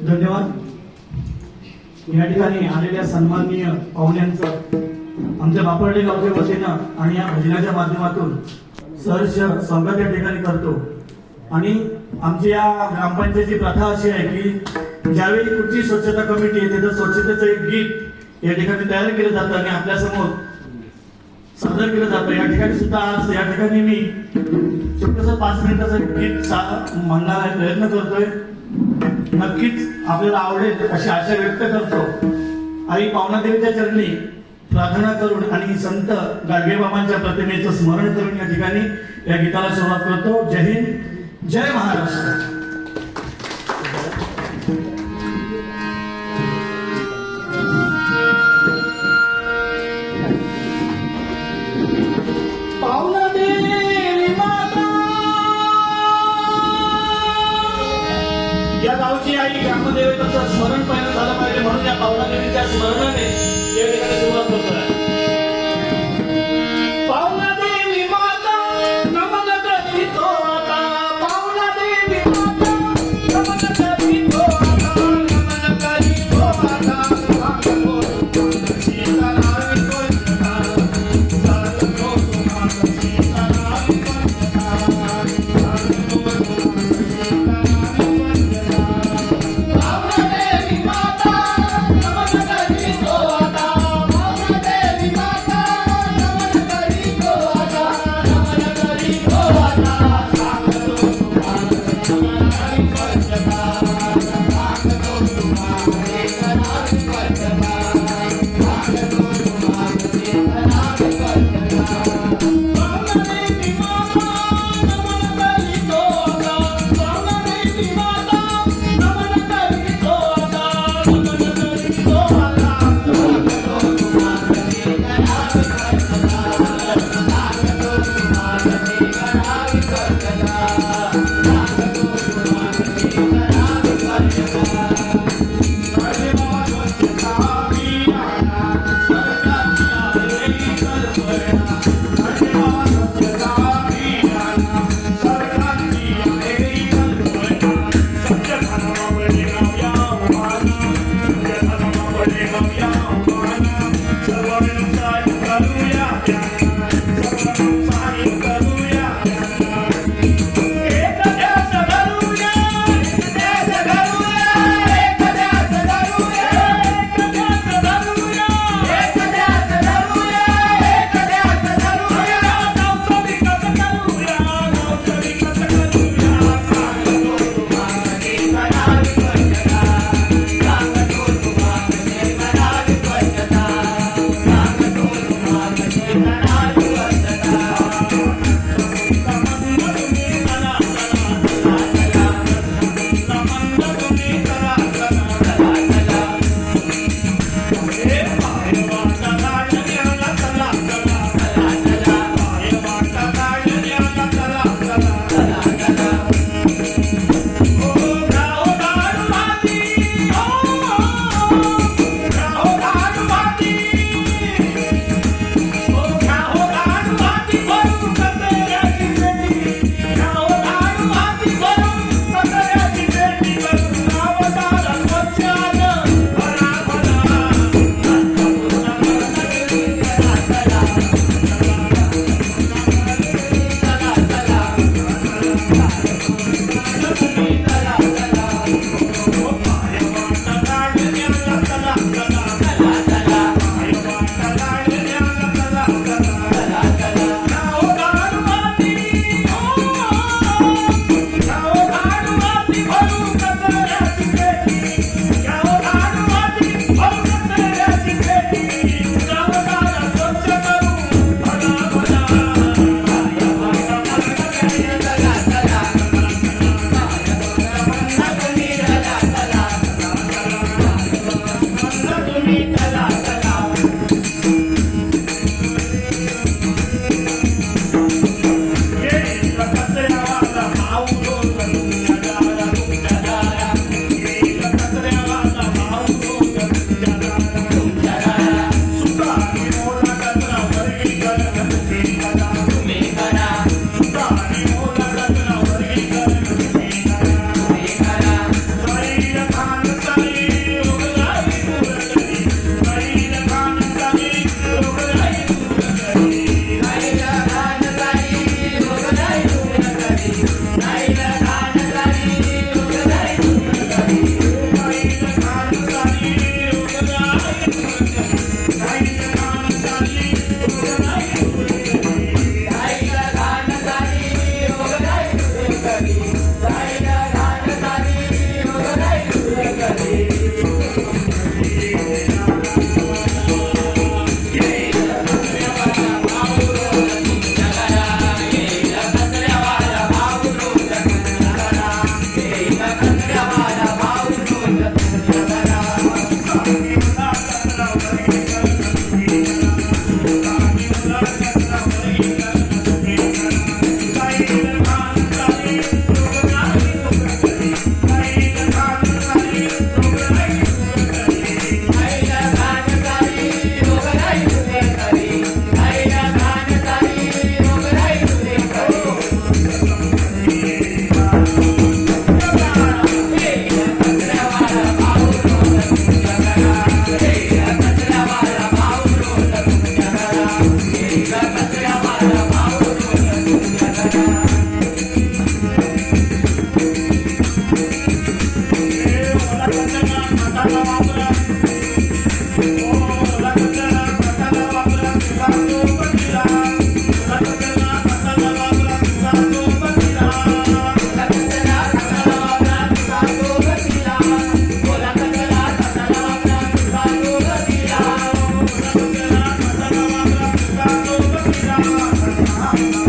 धन्यवाद. या ठिकाणी आलेल्या सन्माननीय पाहुण्यांचं आमच्या बापर्डे गावच्या वतीनं आणि या भजनाच्या माध्यमातून सहर्ष स्वागत या ठिकाणी करतो. आणि आमची या ग्रामपंचायतीची प्रथा अशी आहे की ज्यावेळी कुठची स्वच्छता कमिटी येते तर स्वच्छतेचं एक गीत या ठिकाणी तयार केलं जातं आणि आपल्या समोर सादर केलं जातं. या ठिकाणी सुद्धा आज या ठिकाणी मी छोटंसं 5 मिनिटाचं गीत म्हणण्याचा प्रयत्न करतोय. नक्कीच आपल्याला आवडेल अशी आशा व्यक्त करतो. आई पावनादेवीच्या चरणी प्रार्थना करून आणि संत गाडगेबाबांच्या प्रतिमेचं स्मरण करून या ठिकाणी या गीताला सुरुवात करतो. जय हिंद, जय महाराष्ट्र. या गावची आई ग्रामदेवतेचं स्मरण पहिलं झालं पाहिजे म्हणून या पावनादेवीच्या स्मरणाने या ठिकाणी सुरुवात करतोय. पावनादेवी माता नमन करीतो आता, पावनादेवी माता नमन करीतो आता, नमन करीतो आता. सीताराम स्वच्छता साधनो तुम्हाला, सीताराम स्वच्छता पावनादेवी माता नमन करीतो आता, पावनादेवी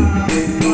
मा